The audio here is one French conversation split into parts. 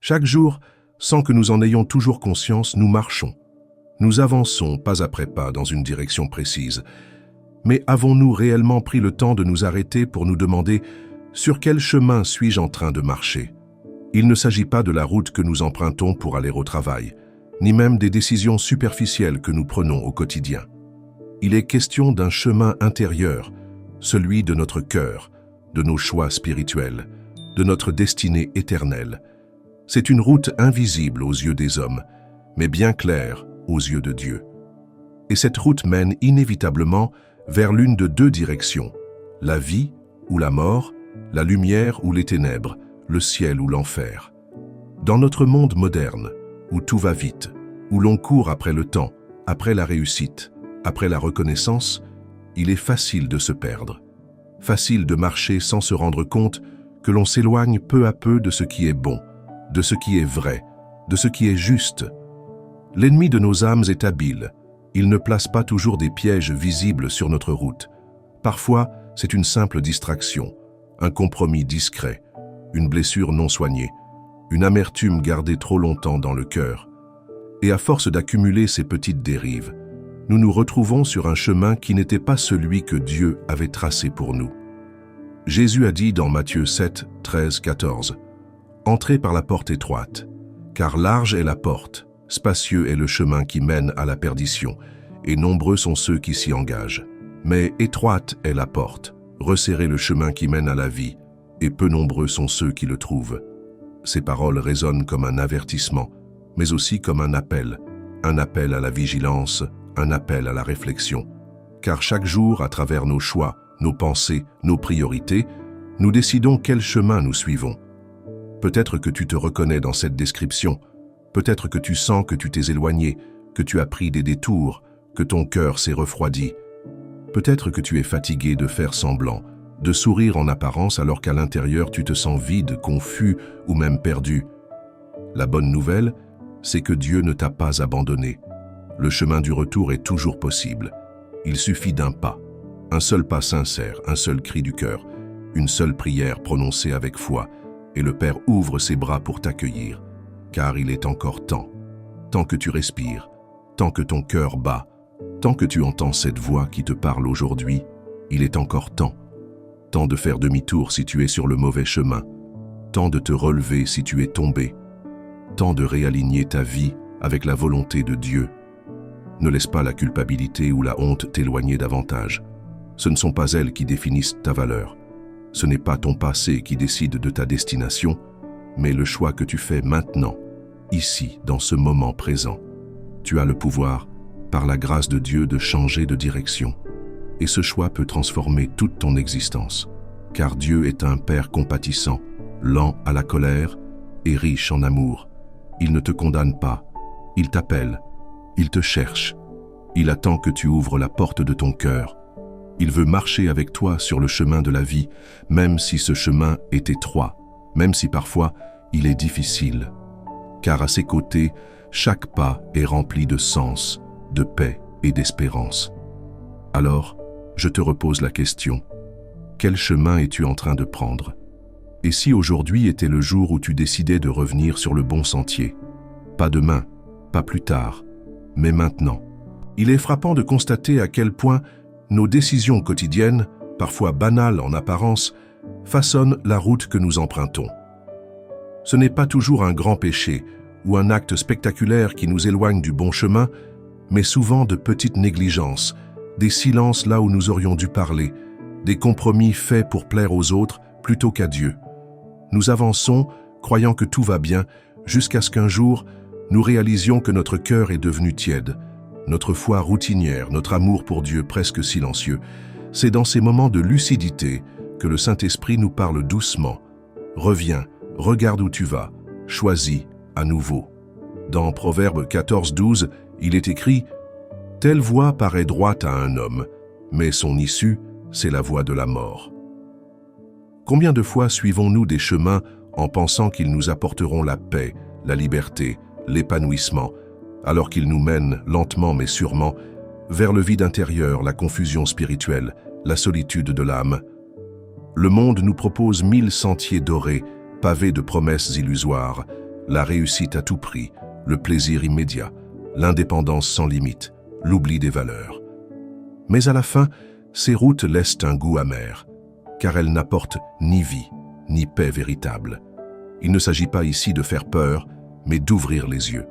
Chaque jour, sans que nous en ayons toujours conscience, nous marchons. Nous avançons pas après pas dans une direction précise. Mais avons-nous réellement pris le temps de nous arrêter pour nous demander sur quel chemin suis-je en train de marcher? Il ne s'agit pas de la route que nous empruntons pour aller au travail, ni même des décisions superficielles que nous prenons au quotidien. Il est question d'un chemin intérieur, celui de notre cœur, de nos choix spirituels, de notre destinée éternelle. C'est une route invisible aux yeux des hommes, mais bien claire aux yeux de Dieu. Et cette route mène inévitablement vers l'une de deux directions, la vie ou la mort, la lumière ou les ténèbres, le ciel ou l'enfer. Dans notre monde moderne, où tout va vite, où l'on court après le temps, après la réussite, après la reconnaissance, il est facile de se perdre. Facile de marcher sans se rendre compte que l'on s'éloigne peu à peu de ce qui est bon, de ce qui est vrai, de ce qui est juste. L'ennemi de nos âmes est habile. Il ne place pas toujours des pièges visibles sur notre route. Parfois, c'est une simple distraction, un compromis discret, une blessure non soignée, une amertume gardée trop longtemps dans le cœur. Et à force d'accumuler ces petites dérives, nous nous retrouvons sur un chemin qui n'était pas celui que Dieu avait tracé pour nous. Jésus a dit dans Matthieu 7, 13, 14, « Entrez par la porte étroite, car large est la porte, spacieux est le chemin qui mène à la perdition, et nombreux sont ceux qui s'y engagent. Mais étroite est la porte, resserrez le chemin qui mène à la vie, et peu nombreux sont ceux qui le trouvent. » Ces paroles résonnent comme un avertissement, mais aussi comme un appel à la vigilance, un appel à la réflexion. Car chaque jour, à travers nos choix, nos pensées, nos priorités, nous décidons quel chemin nous suivons. Peut-être que tu te reconnais dans cette description, peut-être que tu sens que tu t'es éloigné, que tu as pris des détours, que ton cœur s'est refroidi. Peut-être que tu es fatigué de faire semblant, de sourire en apparence alors qu'à l'intérieur tu te sens vide, confus ou même perdu. La bonne nouvelle, c'est que Dieu ne t'a pas abandonné. Le chemin du retour est toujours possible. Il suffit d'un pas, un seul pas sincère, un seul cri du cœur, une seule prière prononcée avec foi, et le Père ouvre ses bras pour t'accueillir. Car il est encore temps, tant que tu respires, tant que ton cœur bat, tant que tu entends cette voix qui te parle aujourd'hui, il est encore temps. Temps de faire demi-tour si tu es sur le mauvais chemin, temps de te relever si tu es tombé, temps de réaligner ta vie avec la volonté de Dieu. Ne laisse pas la culpabilité ou la honte t'éloigner davantage. Ce ne sont pas elles qui définissent ta valeur. Ce n'est pas ton passé qui décide de ta destination, mais le choix que tu fais maintenant, ici, dans ce moment présent. Tu as le pouvoir, par la grâce de Dieu, de changer de direction. Et ce choix peut transformer toute ton existence. Car Dieu est un Père compatissant, lent à la colère et riche en amour. Il ne te condamne pas, il t'appelle, il te cherche. Il attend que tu ouvres la porte de ton cœur. Il veut marcher avec toi sur le chemin de la vie, même si ce chemin est étroit, même si parfois il est difficile. Car à ses côtés, chaque pas est rempli de sens, de paix et d'espérance. Alors, je te repose la question. Quel chemin es-tu en train de prendre? Et si aujourd'hui était le jour où tu décidais de revenir sur le bon sentier? Pas demain, pas plus tard, mais maintenant. Il est frappant de constater à quel point nos décisions quotidiennes, parfois banales en apparence, façonnent la route que nous empruntons. Ce n'est pas toujours un grand péché ou un acte spectaculaire qui nous éloigne du bon chemin, mais souvent de petites négligences, des silences là où nous aurions dû parler, des compromis faits pour plaire aux autres plutôt qu'à Dieu. Nous avançons, croyant que tout va bien, jusqu'à ce qu'un jour, nous réalisions que notre cœur est devenu tiède, notre foi routinière, notre amour pour Dieu presque silencieux. C'est dans ces moments de lucidité que le Saint-Esprit nous parle doucement. Reviens, regarde où tu vas, choisis à nouveau. Dans Proverbe 14, 12, il est écrit « Telle voie paraît droite à un homme, mais son issue, c'est la voie de la mort. » Combien de fois suivons-nous des chemins en pensant qu'ils nous apporteront la paix, la liberté, l'épanouissement, alors qu'ils nous mènent, lentement mais sûrement, vers le vide intérieur, la confusion spirituelle, la solitude de l'âme. Le monde nous propose 1000 sentiers dorés, pavés de promesses illusoires, la réussite à tout prix, le plaisir immédiat, l'indépendance sans limite, l'oubli des valeurs. Mais à la fin, ces routes laissent un goût amer, car elles n'apportent ni vie, ni paix véritable. Il ne s'agit pas ici de faire peur, mais d'ouvrir les yeux,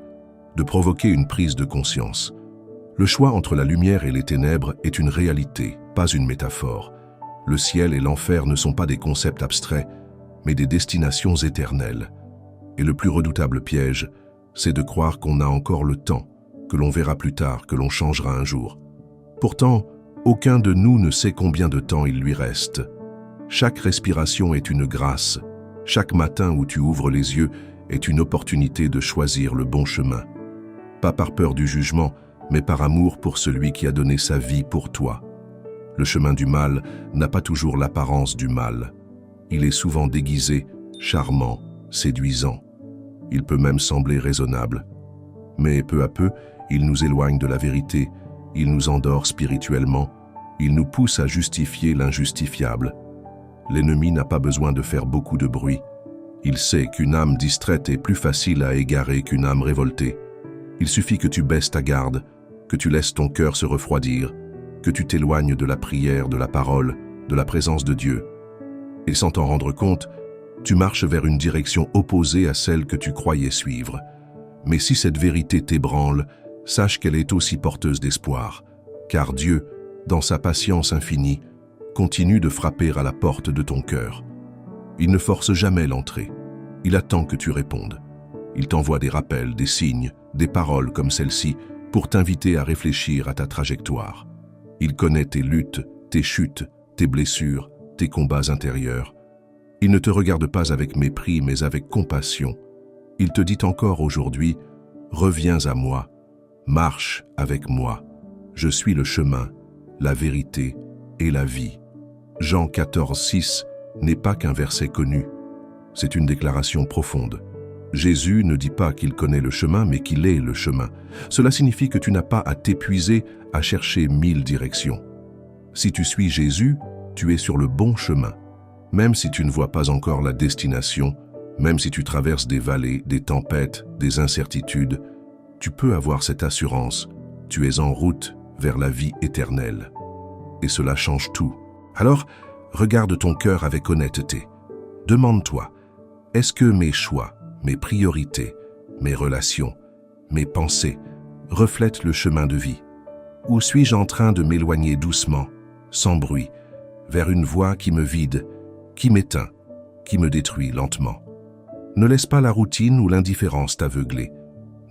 de provoquer une prise de conscience. Le choix entre la lumière et les ténèbres est une réalité, pas une métaphore. Le ciel et l'enfer ne sont pas des concepts abstraits, mais des destinations éternelles. Et le plus redoutable piège, c'est de croire qu'on a encore le temps, que l'on verra plus tard, que l'on changera un jour. Pourtant, aucun de nous ne sait combien de temps il lui reste. Chaque respiration est une grâce. Chaque matin où tu ouvres les yeux est une opportunité de choisir le bon chemin. Pas par peur du jugement, mais par amour pour celui qui a donné sa vie pour toi. Le chemin du mal n'a pas toujours l'apparence du mal. Il est souvent déguisé, charmant, séduisant. Il peut même sembler raisonnable. Mais peu à peu, il nous éloigne de la vérité, il nous endort spirituellement, il nous pousse à justifier l'injustifiable. L'ennemi n'a pas besoin de faire beaucoup de bruit. Il sait qu'une âme distraite est plus facile à égarer qu'une âme révoltée. Il suffit que tu baisses ta garde, que tu laisses ton cœur se refroidir, que tu t'éloignes de la prière, de la parole, de la présence de Dieu. Et sans t'en rendre compte, tu marches vers une direction opposée à celle que tu croyais suivre. Mais si cette vérité t'ébranle, sache qu'elle est aussi porteuse d'espoir, car Dieu, dans sa patience infinie, continue de frapper à la porte de ton cœur. Il ne force jamais l'entrée. Il attend que tu répondes. Il t'envoie des rappels, des signes, des paroles comme celle-ci pour t'inviter à réfléchir à ta trajectoire. Il connaît tes luttes, tes chutes, tes blessures, tes combats intérieurs. Il ne te regarde pas avec mépris, mais avec compassion. Il te dit encore aujourd'hui, « Reviens à moi, marche avec moi. Je suis le chemin, la vérité et la vie. » Jean 14,6 n'est pas qu'un verset connu. C'est une déclaration profonde. Jésus ne dit pas qu'il connaît le chemin, mais qu'il est le chemin. Cela signifie que tu n'as pas à t'épuiser à chercher 1000 directions. Si tu suis Jésus, tu es sur le bon chemin. Même si tu ne vois pas encore la destination, même si tu traverses des vallées, des tempêtes, des incertitudes, tu peux avoir cette assurance. Tu es en route vers la vie éternelle. Et cela change tout. Alors, regarde ton cœur avec honnêteté. Demande-toi, est-ce que mes choix, mes priorités, mes relations, mes pensées reflètent le chemin de vie? Ou suis-je en train de m'éloigner doucement, sans bruit, vers une voie qui me vide, qui m'éteint, qui me détruit lentement? Ne laisse pas la routine ou l'indifférence t'aveugler.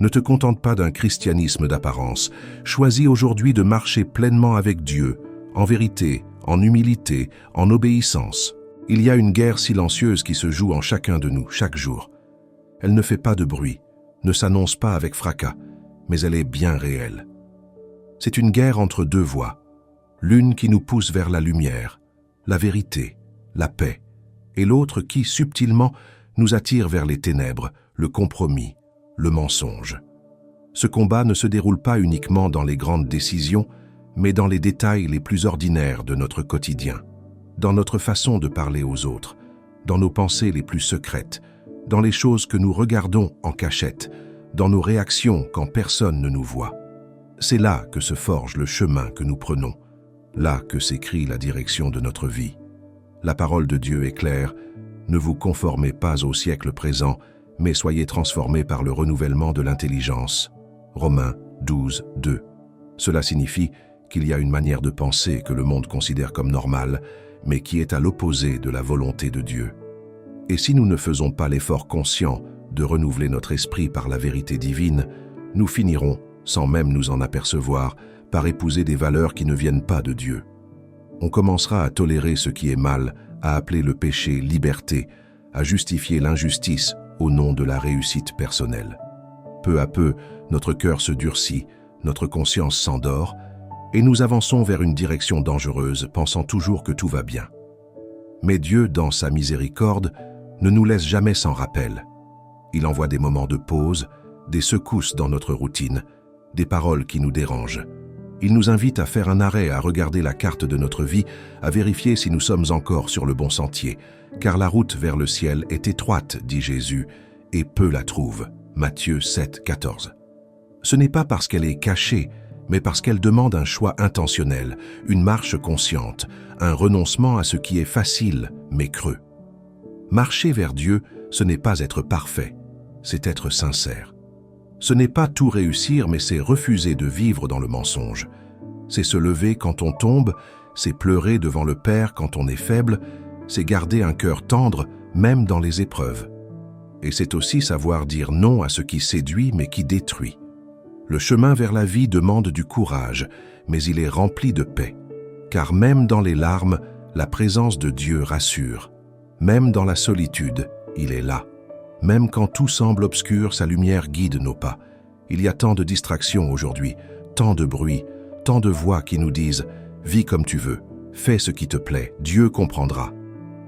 Ne te contente pas d'un christianisme d'apparence. Choisis aujourd'hui de marcher pleinement avec Dieu, en vérité, en humilité, en obéissance. Il y a une guerre silencieuse qui se joue en chacun de nous, chaque jour. Elle ne fait pas de bruit, ne s'annonce pas avec fracas, mais elle est bien réelle. C'est une guerre entre deux voies, l'une qui nous pousse vers la lumière, la vérité, la paix, et l'autre qui, subtilement, nous attire vers les ténèbres, le compromis, le mensonge. Ce combat ne se déroule pas uniquement dans les grandes décisions, mais dans les détails les plus ordinaires de notre quotidien, dans notre façon de parler aux autres, dans nos pensées les plus secrètes, dans les choses que nous regardons en cachette, dans nos réactions quand personne ne nous voit. C'est là que se forge le chemin que nous prenons, là que s'écrit la direction de notre vie. La parole de Dieu est claire, ne vous conformez pas au siècle présent, mais soyez transformés par le renouvellement de l'intelligence. Romains 12, 2. Cela signifie qu'il y a une manière de penser que le monde considère comme normale, mais qui est à l'opposé de la volonté de Dieu. Et si nous ne faisons pas l'effort conscient de renouveler notre esprit par la vérité divine, nous finirons, sans même nous en apercevoir, par épouser des valeurs qui ne viennent pas de Dieu. On commencera à tolérer ce qui est mal, à appeler le péché liberté, à justifier l'injustice au nom de la réussite personnelle. Peu à peu, notre cœur se durcit, notre conscience s'endort, et nous avançons vers une direction dangereuse, pensant toujours que tout va bien. Mais Dieu, dans sa miséricorde, ne nous laisse jamais sans rappel. Il envoie des moments de pause, des secousses dans notre routine, des paroles qui nous dérangent. Il nous invite à faire un arrêt, à regarder la carte de notre vie, à vérifier si nous sommes encore sur le bon sentier, car la route vers le ciel est étroite, dit Jésus, et peu la trouvent. Matthieu 7, 14. Ce n'est pas parce qu'elle est cachée, mais parce qu'elle demande un choix intentionnel, une marche consciente, un renoncement à ce qui est facile mais creux. Marcher vers Dieu, ce n'est pas être parfait, c'est être sincère. Ce n'est pas tout réussir, mais c'est refuser de vivre dans le mensonge. C'est se lever quand on tombe, c'est pleurer devant le Père quand on est faible, c'est garder un cœur tendre même dans les épreuves. Et c'est aussi savoir dire non à ce qui séduit mais qui détruit. Le chemin vers la vie demande du courage, mais il est rempli de paix. Car même dans les larmes, la présence de Dieu rassure. Même dans la solitude, il est là. Même quand tout semble obscur, sa lumière guide nos pas. Il y a tant de distractions aujourd'hui, tant de bruit, tant de voix qui nous disent « Vis comme tu veux, fais ce qui te plaît, Dieu comprendra ».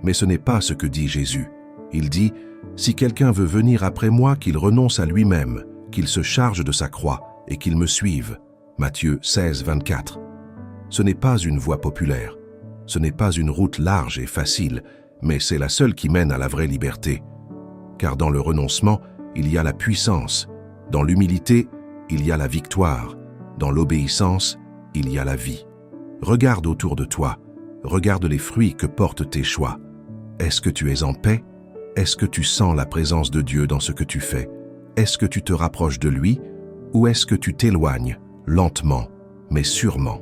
Mais ce n'est pas ce que dit Jésus. Il dit « Si quelqu'un veut venir après moi, qu'il renonce à lui-même, qu'il se charge de sa croix et qu'il me suive. » Matthieu 16, 24. Ce n'est pas une voie populaire. Ce n'est pas une route large et facile, mais c'est la seule qui mène à la vraie liberté. Car dans le renoncement, il y a la puissance. Dans l'humilité, il y a la victoire. Dans l'obéissance, il y a la vie. Regarde autour de toi. Regarde les fruits que portent tes choix. Est-ce que tu es en paix? Est-ce que tu sens la présence de Dieu dans ce que tu fais? Est-ce que tu te rapproches de lui? Ou est-ce que tu t'éloignes, lentement, mais sûrement?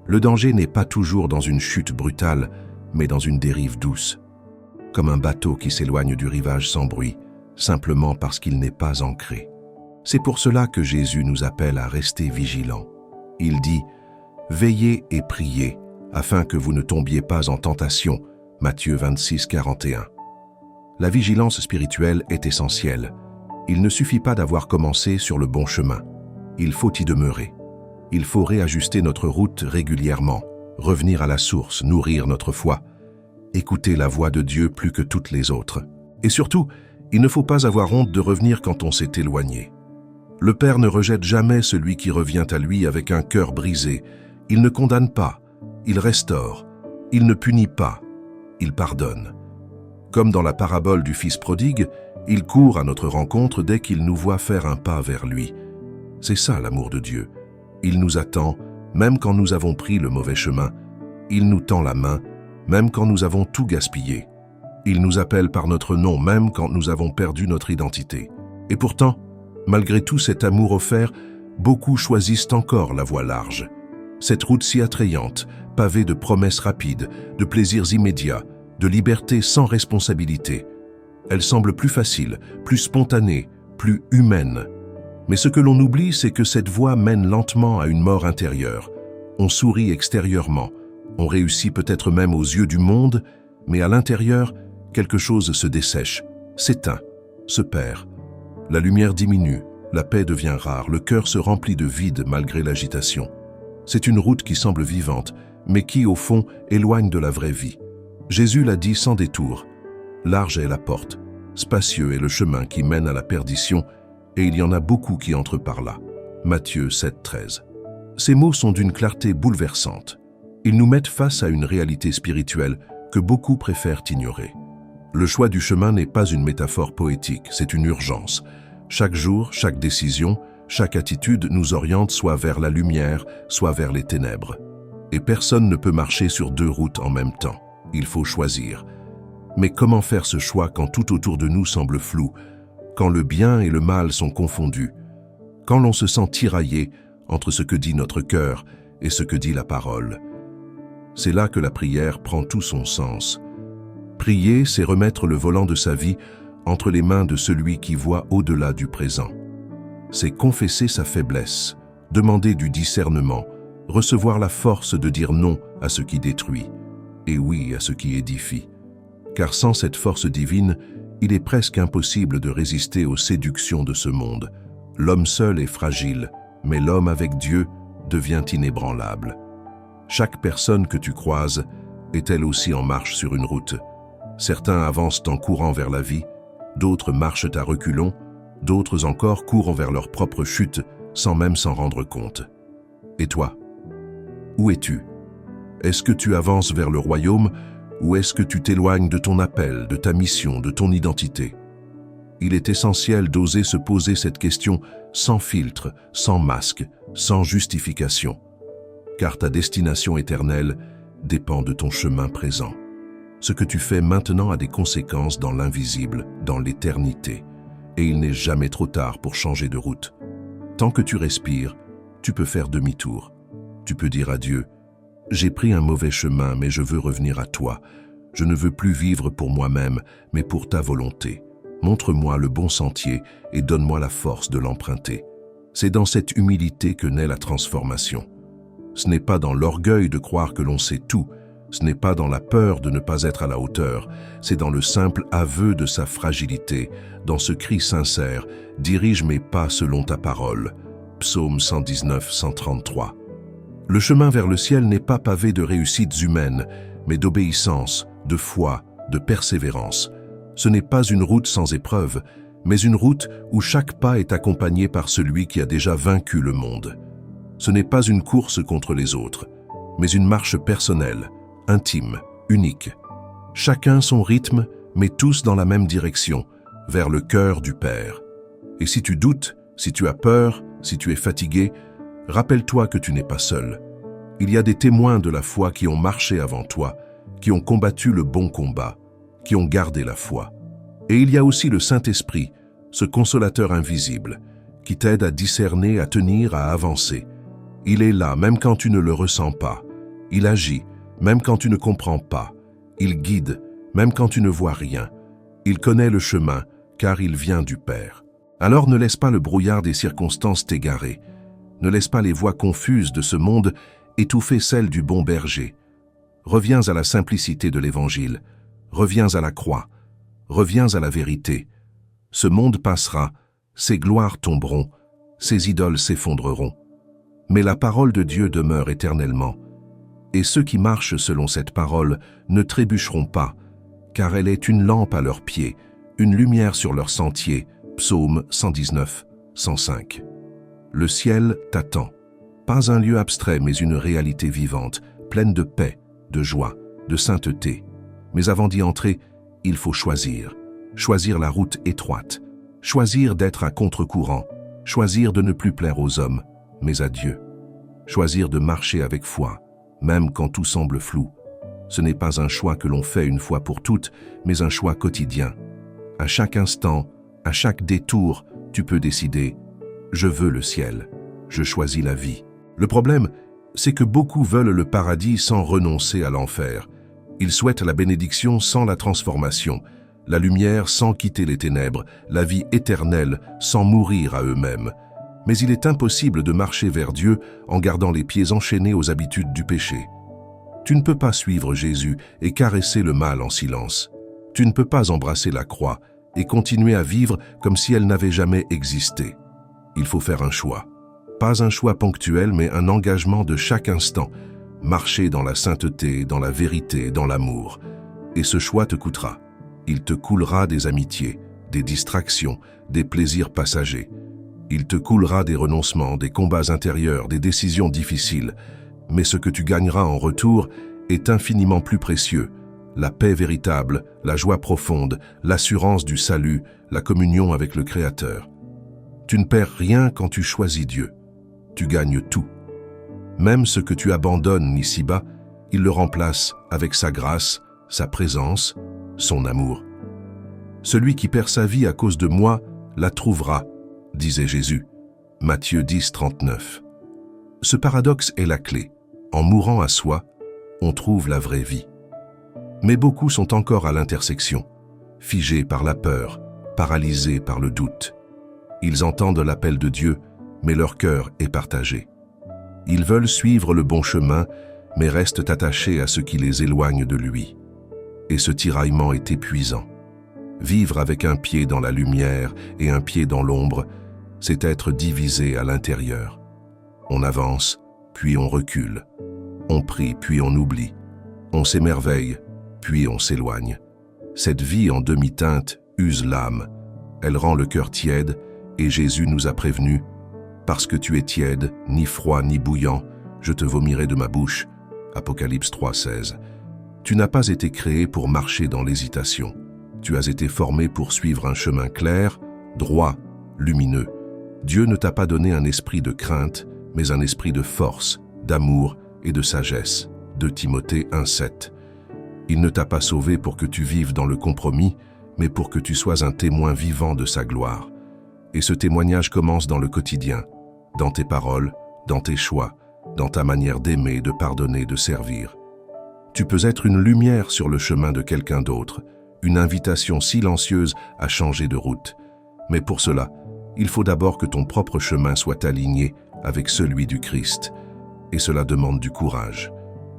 Le danger n'est pas toujours dans une chute brutale, mais dans une dérive douce. Comme un bateau qui s'éloigne du rivage sans bruit, simplement parce qu'il n'est pas ancré. C'est pour cela que Jésus nous appelle à rester vigilants. Il dit « Veillez et priez, afin que vous ne tombiez pas en tentation » Matthieu 26, 41. La vigilance spirituelle est essentielle. Il ne suffit pas d'avoir commencé sur le bon chemin. Il faut y demeurer. Il faut réajuster notre route régulièrement, revenir à la source, nourrir notre foi, écouter la voix de Dieu plus que toutes les autres. Et surtout, il ne faut pas avoir honte de revenir quand on s'est éloigné. Le Père ne rejette jamais celui qui revient à lui avec un cœur brisé. Il ne condamne pas, il restaure, il ne punit pas, il pardonne. Comme dans la parabole du Fils prodigue, il court à notre rencontre dès qu'il nous voit faire un pas vers lui. C'est ça l'amour de Dieu. Il nous attend, même quand nous avons pris le mauvais chemin. Il nous tend la main, même quand nous avons tout gaspillé. Il nous appelle par notre nom, même quand nous avons perdu notre identité. Et pourtant, malgré tout cet amour offert, beaucoup choisissent encore la voie large. Cette route si attrayante, pavée de promesses rapides, de plaisirs immédiats, de liberté sans responsabilité. Elle semble plus facile, plus spontanée, plus humaine. Mais ce que l'on oublie, c'est que cette voie mène lentement à une mort intérieure. On sourit extérieurement, on réussit peut-être même aux yeux du monde, mais à l'intérieur, quelque chose se dessèche, s'éteint, se perd. La lumière diminue, la paix devient rare, le cœur se remplit de vide malgré l'agitation. C'est une route qui semble vivante, mais qui, au fond, éloigne de la vraie vie. Jésus l'a dit sans détour. Large est la porte, spacieux est le chemin qui mène à la perdition, et il y en a beaucoup qui entrent par là. Matthieu 7, 13. Ces mots sont d'une clarté bouleversante. Ils nous mettent face à une réalité spirituelle que beaucoup préfèrent ignorer. Le choix du chemin n'est pas une métaphore poétique, c'est une urgence. Chaque jour, chaque décision, chaque attitude nous oriente soit vers la lumière, soit vers les ténèbres. Et personne ne peut marcher sur deux routes en même temps. Il faut choisir. Mais comment faire ce choix quand tout autour de nous semble flou, quand le bien et le mal sont confondus, quand l'on se sent tiraillé entre ce que dit notre cœur et ce que dit la parole? C'est là que la prière prend tout son sens. Prier, c'est remettre le volant de sa vie entre les mains de celui qui voit au-delà du présent. C'est confesser sa faiblesse, demander du discernement, recevoir la force de dire non à ce qui détruit, et oui à ce qui édifie. Car sans cette force divine, il est presque impossible de résister aux séductions de ce monde. L'homme seul est fragile, mais l'homme avec Dieu devient inébranlable. Chaque personne que tu croises est elle aussi en marche sur une route. Certains avancent en courant vers la vie, d'autres marchent à reculons, d'autres encore courent vers leur propre chute sans même s'en rendre compte. Et toi? Où es-tu? Est-ce que tu avances vers le royaume ou est-ce que tu t'éloignes de ton appel, de ta mission, de ton identité? Il est essentiel d'oser se poser cette question sans filtre, sans masque, sans justification. Car ta destination éternelle dépend de ton chemin présent. Ce que tu fais maintenant a des conséquences dans l'invisible, dans l'éternité. Et il n'est jamais trop tard pour changer de route. Tant que tu respires, tu peux faire demi-tour. Tu peux dire à Dieu, « J'ai pris un mauvais chemin, mais je veux revenir à toi. Je ne veux plus vivre pour moi-même, mais pour ta volonté. Montre-moi le bon sentier et donne-moi la force de l'emprunter. » C'est dans cette humilité que naît la transformation. Ce n'est pas dans l'orgueil de croire que l'on sait tout, ce n'est pas dans la peur de ne pas être à la hauteur, c'est dans le simple aveu de sa fragilité, dans ce cri sincère « Dirige mes pas selon ta parole » Psaume 119, 133. Le chemin vers le ciel n'est pas pavé de réussites humaines, mais d'obéissance, de foi, de persévérance. Ce n'est pas une route sans épreuve, mais une route où chaque pas est accompagné par celui qui a déjà vaincu le monde. Ce n'est pas une course contre les autres, mais une marche personnelle, intime, unique. Chacun son rythme, mais tous dans la même direction, vers le cœur du Père. Et si tu doutes, si tu as peur, si tu es fatigué, rappelle-toi que tu n'es pas seul. Il y a des témoins de la foi qui ont marché avant toi, qui ont combattu le bon combat, qui ont gardé la foi. Et il y a aussi le Saint-Esprit, ce consolateur invisible, qui t'aide à discerner, à tenir, à avancer. Il est là, même quand tu ne le ressens pas. Il agit, même quand tu ne comprends pas. Il guide, même quand tu ne vois rien. Il connaît le chemin, car il vient du Père. Alors ne laisse pas le brouillard des circonstances t'égarer. Ne laisse pas les voix confuses de ce monde étouffer celles du bon berger. Reviens à la simplicité de l'Évangile. Reviens à la croix. Reviens à la vérité. Ce monde passera, ses gloires tomberont, ses idoles s'effondreront. Mais la parole de Dieu demeure éternellement. Et ceux qui marchent selon cette parole ne trébucheront pas, car elle est une lampe à leurs pieds, une lumière sur leur sentier. Psaume 119, 105. Le ciel t'attend. Pas un lieu abstrait, mais une réalité vivante, pleine de paix, de joie, de sainteté. Mais avant d'y entrer, il faut choisir. Choisir la route étroite. Choisir d'être à contre-courant. Choisir de ne plus plaire aux hommes, mais à Dieu. Choisir de marcher avec foi, même quand tout semble flou. Ce n'est pas un choix que l'on fait une fois pour toutes, mais un choix quotidien. À chaque instant, à chaque détour, tu peux décider « Je veux le ciel, je choisis la vie ». Le problème, c'est que beaucoup veulent le paradis sans renoncer à l'enfer. Ils souhaitent la bénédiction sans la transformation, la lumière sans quitter les ténèbres, la vie éternelle sans mourir à eux-mêmes. Mais il est impossible de marcher vers Dieu en gardant les pieds enchaînés aux habitudes du péché. Tu ne peux pas suivre Jésus et caresser le mal en silence. Tu ne peux pas embrasser la croix et continuer à vivre comme si elle n'avait jamais existé. Il faut faire un choix. Pas un choix ponctuel, mais un engagement de chaque instant. Marcher dans la sainteté, dans la vérité, dans l'amour. Et ce choix te coûtera. Il te coulera des amitiés, des distractions, des plaisirs passagers. Il te coulera des renoncements, des combats intérieurs, des décisions difficiles. Mais ce que tu gagneras en retour est infiniment plus précieux. La paix véritable, la joie profonde, l'assurance du salut, la communion avec le Créateur. Tu ne perds rien quand tu choisis Dieu. Tu gagnes tout. Même ce que tu abandonnes ici-bas, il le remplace avec sa grâce, sa présence, son amour. Celui qui perd sa vie à cause de moi la trouvera, disait Jésus. Matthieu 10, 39. Ce paradoxe est la clé. En mourant à soi, on trouve la vraie vie. Mais beaucoup sont encore à l'intersection, figés par la peur, paralysés par le doute. Ils entendent l'appel de Dieu, mais leur cœur est partagé. Ils veulent suivre le bon chemin, mais restent attachés à ce qui les éloigne de lui. Et ce tiraillement est épuisant. Vivre avec un pied dans la lumière et un pied dans l'ombre, c'est être divisé à l'intérieur. On avance, puis on recule. On prie, puis on oublie. On s'émerveille, puis on s'éloigne. Cette vie en demi-teinte use l'âme. Elle rend le cœur tiède, et Jésus nous a prévenus « Parce que tu es tiède, ni froid ni bouillant, je te vomirai de ma bouche. » Apocalypse 3, 16. Tu n'as pas été créé pour marcher dans l'hésitation. Tu as été formé pour suivre un chemin clair, droit, lumineux. Dieu ne t'a pas donné un esprit de crainte, mais un esprit de force, d'amour et de sagesse. 2 Timothée 1,7. Il ne t'a pas sauvé pour que tu vives dans le compromis, mais pour que tu sois un témoin vivant de sa gloire. Et ce témoignage commence dans le quotidien, dans tes paroles, dans tes choix, dans ta manière d'aimer, de pardonner, de servir. Tu peux être une lumière sur le chemin de quelqu'un d'autre, une invitation silencieuse à changer de route. Mais pour cela, il faut d'abord que ton propre chemin soit aligné avec celui du Christ. Et cela demande du courage.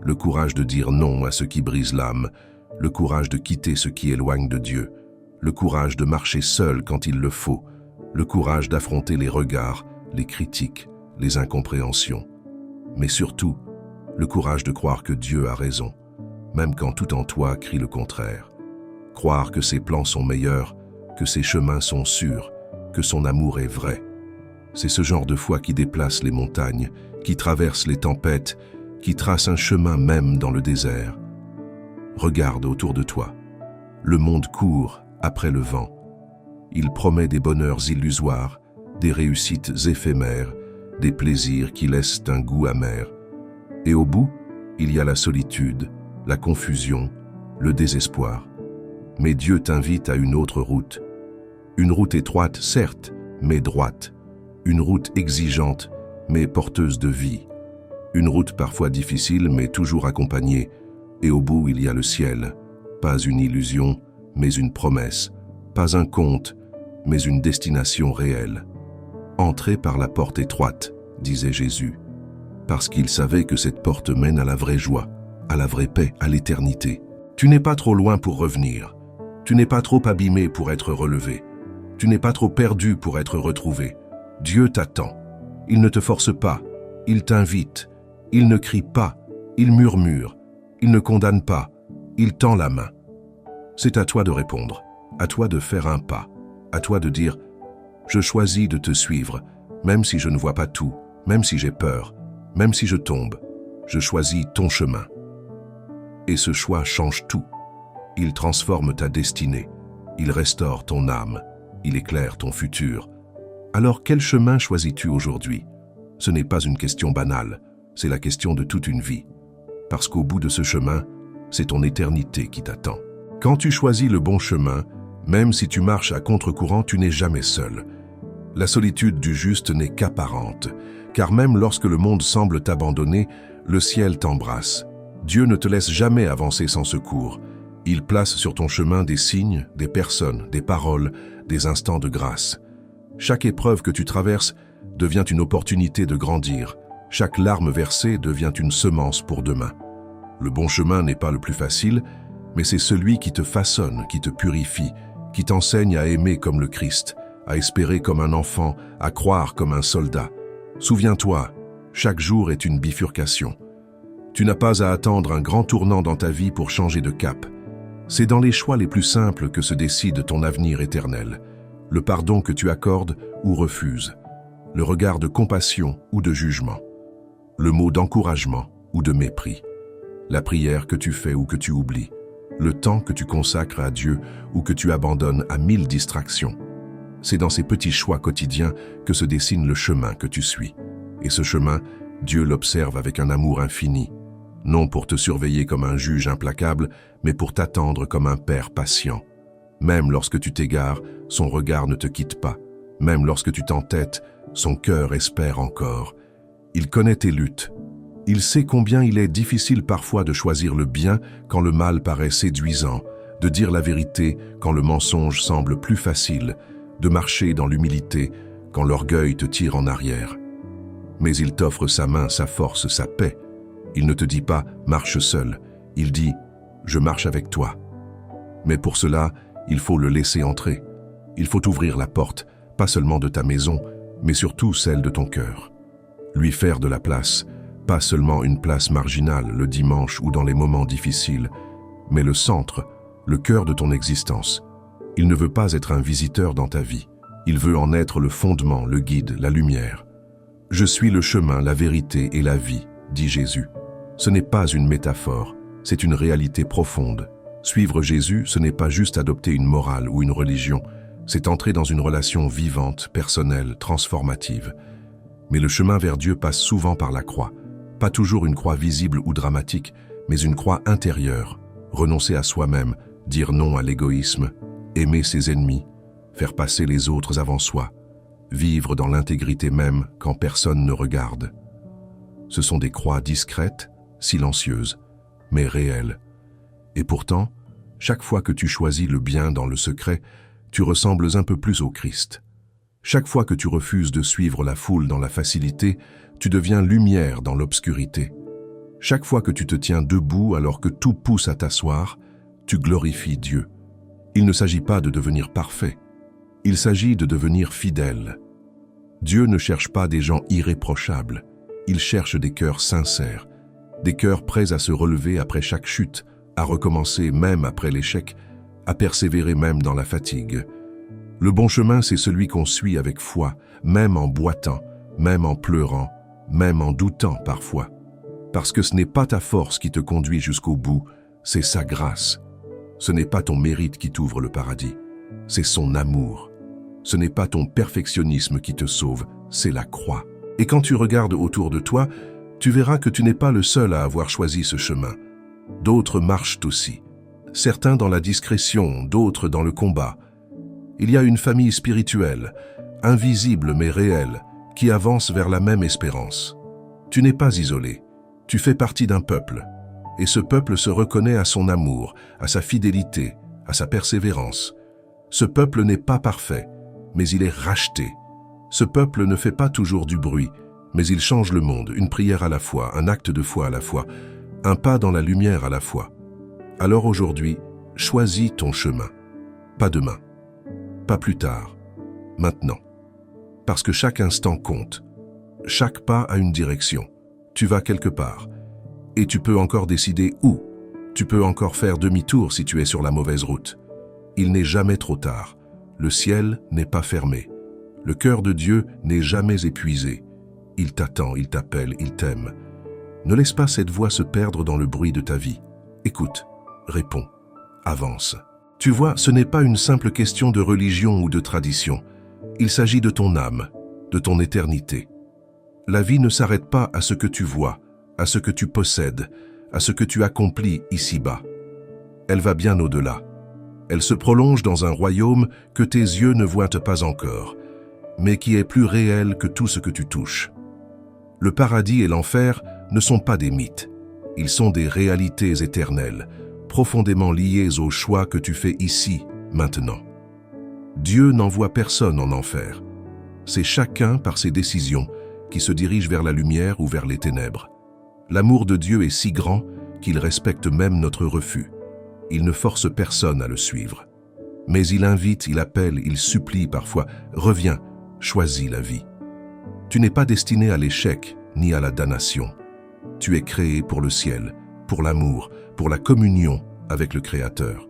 Le courage de dire non à ce qui brise l'âme, le courage de quitter ce qui éloigne de Dieu, le courage de marcher seul quand il le faut, le courage d'affronter les regards, les critiques, les incompréhensions. Mais surtout, le courage de croire que Dieu a raison, même quand tout en toi crie le contraire. Croire que ses plans sont meilleurs, que ses chemins sont sûrs, que son amour est vrai. C'est ce genre de foi qui déplace les montagnes, qui traverse les tempêtes, qui trace un chemin même dans le désert. Regarde autour de toi. Le monde court après le vent. Il promet des bonheurs illusoires, des réussites éphémères, des plaisirs qui laissent un goût amer. Et au bout, il y a la solitude, la confusion, le désespoir. Mais Dieu t'invite à une autre route. Une route étroite, certes, mais droite. Une route exigeante, mais porteuse de vie. Une route parfois difficile, mais toujours accompagnée. Et au bout, il y a le ciel. Pas une illusion, mais une promesse. Pas un conte, mais une destination réelle. Entrez par la porte étroite, disait Jésus, parce qu'il savait que cette porte mène à la vraie joie, à la vraie paix, à l'éternité. Tu n'es pas trop loin pour revenir. Tu n'es pas trop abîmé pour être relevé. Tu n'es pas trop perdu pour être retrouvé. Dieu t'attend. Il ne te force pas. Il t'invite. Il ne crie pas. Il murmure. Il ne condamne pas. Il tend la main. C'est à toi de répondre. À toi de faire un pas. À toi de dire « Je choisis de te suivre, même si je ne vois pas tout, même si j'ai peur, même si je tombe. Je choisis ton chemin. » Et ce choix change tout. Il transforme ta destinée. Il restaure ton âme. Il éclaire ton futur. Alors quel chemin choisis-tu aujourd'hui? Ce n'est pas une question banale, c'est la question de toute une vie. Parce qu'au bout de ce chemin, c'est ton éternité qui t'attend. Quand tu choisis le bon chemin, même si tu marches à contre-courant, tu n'es jamais seul. La solitude du juste n'est qu'apparente, car même lorsque le monde semble t'abandonner, le ciel t'embrasse. Dieu ne te laisse jamais avancer sans secours. Il place sur ton chemin des signes, des personnes, des paroles, des instants de grâce. Chaque épreuve que tu traverses devient une opportunité de grandir. Chaque larme versée devient une semence pour demain. Le bon chemin n'est pas le plus facile, mais c'est celui qui te façonne, qui te purifie, qui t'enseigne à aimer comme le Christ, à espérer comme un enfant, à croire comme un soldat. Souviens-toi, chaque jour est une bifurcation. Tu n'as pas à attendre un grand tournant dans ta vie pour changer de cap. C'est dans les choix les plus simples que se décide ton avenir éternel. Le pardon que tu accordes ou refuses. Le regard de compassion ou de jugement. Le mot d'encouragement ou de mépris. La prière que tu fais ou que tu oublies. Le temps que tu consacres à Dieu ou que tu abandonnes à 1000 distractions. C'est dans ces petits choix quotidiens que se dessine le chemin que tu suis. Et ce chemin, Dieu l'observe avec un amour infini. Non pour te surveiller comme un juge implacable, mais pour t'attendre comme un père patient. Même lorsque tu t'égares, son regard ne te quitte pas. Même lorsque tu t'entêtes, son cœur espère encore. Il connaît tes luttes. Il sait combien il est difficile parfois de choisir le bien quand le mal paraît séduisant, de dire la vérité quand le mensonge semble plus facile, de marcher dans l'humilité quand l'orgueil te tire en arrière. Mais il t'offre sa main, sa force, sa paix. Il ne te dit pas « marche seul », il dit « je marche avec toi ». Mais pour cela, il faut le laisser entrer. Il faut ouvrir la porte, pas seulement de ta maison, mais surtout celle de ton cœur. Lui faire de la place, pas seulement une place marginale le dimanche ou dans les moments difficiles, mais le centre, le cœur de ton existence. Il ne veut pas être un visiteur dans ta vie. Il veut en être le fondement, le guide, la lumière. « Je suis le chemin, la vérité et la vie », dit Jésus. Ce n'est pas une métaphore, c'est une réalité profonde. Suivre Jésus, ce n'est pas juste adopter une morale ou une religion, c'est entrer dans une relation vivante, personnelle, transformative. Mais le chemin vers Dieu passe souvent par la croix. Pas toujours une croix visible ou dramatique, mais une croix intérieure. Renoncer à soi-même, dire non à l'égoïsme, aimer ses ennemis, faire passer les autres avant soi, vivre dans l'intégrité même quand personne ne regarde. Ce sont des croix discrètes, silencieuses, mais réelles. Et pourtant, chaque fois que tu choisis le bien dans le secret, tu ressembles un peu plus au Christ. Chaque fois que tu refuses de suivre la foule dans la facilité, tu deviens lumière dans l'obscurité. Chaque fois que tu te tiens debout alors que tout pousse à t'asseoir, tu glorifies Dieu. Il ne s'agit pas de devenir parfait, il s'agit de devenir fidèle. Dieu ne cherche pas des gens irréprochables, il cherche des cœurs sincères, des cœurs prêts à se relever après chaque chute, à recommencer même après l'échec, à persévérer même dans la fatigue. Le bon chemin, c'est celui qu'on suit avec foi, même en boitant, même en pleurant, même en doutant parfois. Parce que ce n'est pas ta force qui te conduit jusqu'au bout, c'est sa grâce. Ce n'est pas ton mérite qui t'ouvre le paradis, c'est son amour. Ce n'est pas ton perfectionnisme qui te sauve, c'est la croix. Et quand tu regardes autour de toi, tu verras que tu n'es pas le seul à avoir choisi ce chemin. D'autres marchent aussi. Certains dans la discrétion, d'autres dans le combat. Il y a une famille spirituelle, invisible mais réelle, qui avance vers la même espérance. Tu n'es pas isolé, tu fais partie d'un peuple. Et ce peuple se reconnaît à son amour, à sa fidélité, à sa persévérance. Ce peuple n'est pas parfait, mais il est racheté. Ce peuple ne fait pas toujours du bruit, mais il change le monde, une prière à la fois, un acte de foi à la fois, un pas dans la lumière à la fois. Alors aujourd'hui, choisis ton chemin. Pas demain, pas plus tard, maintenant. Parce que chaque instant compte. Chaque pas a une direction. Tu vas quelque part. Et tu peux encore décider où. Tu peux encore faire demi-tour si tu es sur la mauvaise route. Il n'est jamais trop tard. Le ciel n'est pas fermé. Le cœur de Dieu n'est jamais épuisé. Il t'attend, il t'appelle, il t'aime. Ne laisse pas cette voix se perdre dans le bruit de ta vie. Écoute, réponds, avance. Tu vois, ce n'est pas une simple question de religion ou de tradition. Il s'agit de ton âme, de ton éternité. La vie ne s'arrête pas à ce que tu vois, à ce que tu possèdes, à ce que tu accomplis ici-bas. Elle va bien au-delà. Elle se prolonge dans un royaume que tes yeux ne voient pas encore, mais qui est plus réel que tout ce que tu touches. Le paradis et l'enfer ne sont pas des mythes. Ils sont des réalités éternelles, profondément liées au choix que tu fais ici, maintenant. Dieu n'envoie personne en enfer. C'est chacun par ses décisions qui se dirige vers la lumière ou vers les ténèbres. L'amour de Dieu est si grand qu'il respecte même notre refus. Il ne force personne à le suivre. Mais il invite, il appelle, il supplie parfois. Reviens, choisis la vie. Tu n'es pas destiné à l'échec ni à la damnation. Tu es créé pour le ciel, pour l'amour, pour la communion avec le Créateur.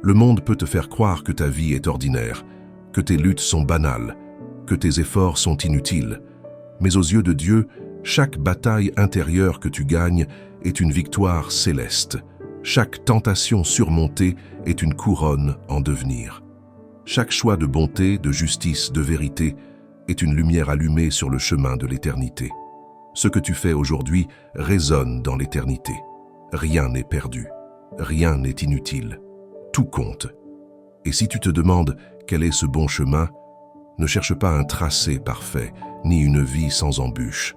Le monde peut te faire croire que ta vie est ordinaire, que tes luttes sont banales, que tes efforts sont inutiles. Mais aux yeux de Dieu, chaque bataille intérieure que tu gagnes est une victoire céleste. Chaque tentation surmontée est une couronne en devenir. Chaque choix de bonté, de justice, de vérité est une lumière allumée sur le chemin de l'éternité. Ce que tu fais aujourd'hui résonne dans l'éternité. Rien n'est perdu, rien n'est inutile. Tout compte. Et si tu te demandes quel est ce bon chemin, ne cherche pas un tracé parfait, ni une vie sans embûches.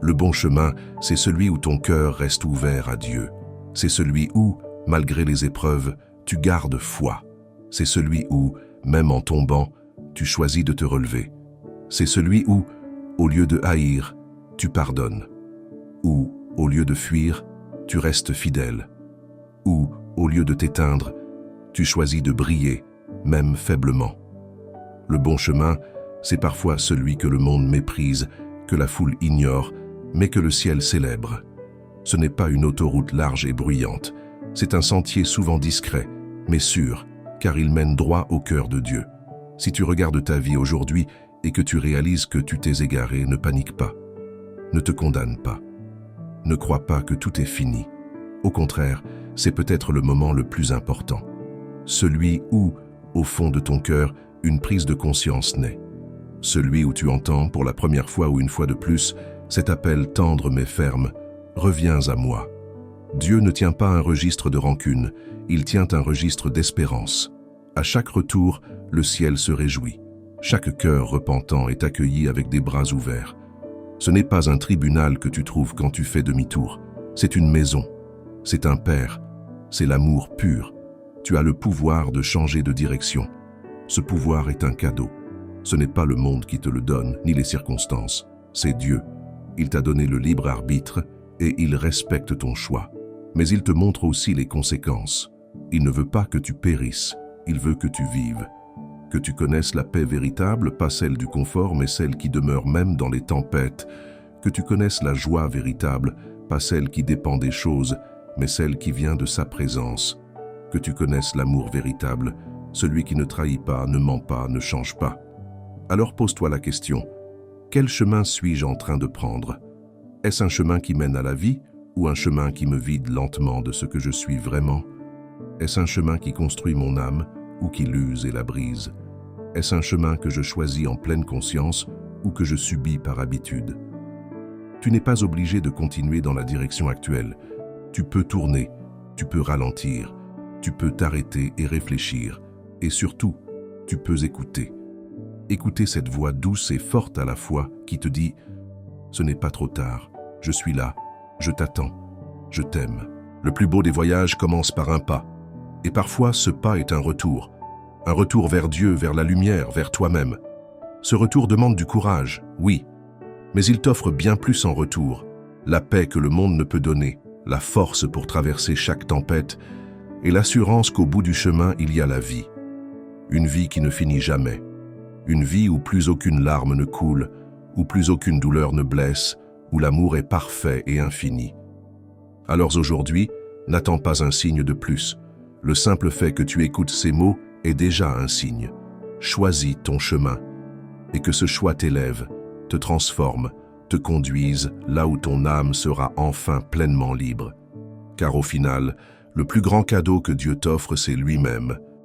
Le bon chemin, c'est celui où ton cœur reste ouvert à Dieu. C'est celui où, malgré les épreuves, tu gardes foi. C'est celui où, même en tombant, tu choisis de te relever. C'est celui où, au lieu de haïr, tu pardonnes. Où, au lieu de fuir, tu restes fidèle. Où, au lieu de t'éteindre, tu choisis de briller, même faiblement. Le bon chemin, c'est parfois celui que le monde méprise, que la foule ignore, mais que le ciel célèbre. Ce n'est pas une autoroute large et bruyante, c'est un sentier souvent discret, mais sûr, car il mène droit au cœur de Dieu. Si tu regardes ta vie aujourd'hui et que tu réalises que tu t'es égaré, ne panique pas. Ne te condamne pas. Ne crois pas que tout est fini. Au contraire, c'est peut-être le moment le plus important. Celui où, au fond de ton cœur, une prise de conscience naît. Celui où tu entends, pour la première fois ou une fois de plus, cet appel tendre mais ferme « Reviens à moi ». Dieu ne tient pas un registre de rancune, il tient un registre d'espérance. À chaque retour, le ciel se réjouit. Chaque cœur repentant est accueilli avec des bras ouverts. Ce n'est pas un tribunal que tu trouves quand tu fais demi-tour. C'est une maison. C'est un père. C'est l'amour pur. Tu as le pouvoir de changer de direction. Ce pouvoir est un cadeau. Ce n'est pas le monde qui te le donne, ni les circonstances. C'est Dieu. Il t'a donné le libre arbitre et il respecte ton choix. Mais il te montre aussi les conséquences. Il ne veut pas que tu périsses, il veut que tu vives. Que tu connaisses la paix véritable, pas celle du confort, mais celle qui demeure même dans les tempêtes. Que tu connaisses la joie véritable, pas celle qui dépend des choses, mais celle qui vient de sa présence. Que tu connaisses l'amour véritable, celui qui ne trahit pas, ne ment pas, ne change pas. Alors pose-toi la question, quel chemin suis-je en train de prendre? Est-ce un chemin qui mène à la vie ou un chemin qui me vide lentement de ce que je suis vraiment? Est-ce un chemin qui construit mon âme ou qui l'use et la brise? Est-ce un chemin que je choisis en pleine conscience ou que je subis par habitude? Tu n'es pas obligé de continuer dans la direction actuelle. Tu peux tourner, tu peux ralentir, tu peux t'arrêter et réfléchir. Et surtout, tu peux écouter. Écouter cette voix douce et forte à la fois qui te dit « Ce n'est pas trop tard, je suis là, je t'attends, je t'aime ». Le plus beau des voyages commence par un pas. Et parfois, ce pas est un retour vers Dieu, vers la lumière, vers toi-même. Ce retour demande du courage, oui, mais il t'offre bien plus en retour. La paix que le monde ne peut donner, la force pour traverser chaque tempête et l'assurance qu'au bout du chemin, il y a la vie. Une vie qui ne finit jamais. Une vie où plus aucune larme ne coule, où plus aucune douleur ne blesse, où l'amour est parfait et infini. Alors aujourd'hui, n'attends pas un signe de plus. Le simple fait que tu écoutes ces mots est déjà un signe. Choisis ton chemin et que ce choix t'élève, te transforme, te conduise là où ton âme sera enfin pleinement libre. Car au final, le plus grand cadeau que Dieu t'offre, c'est lui-même.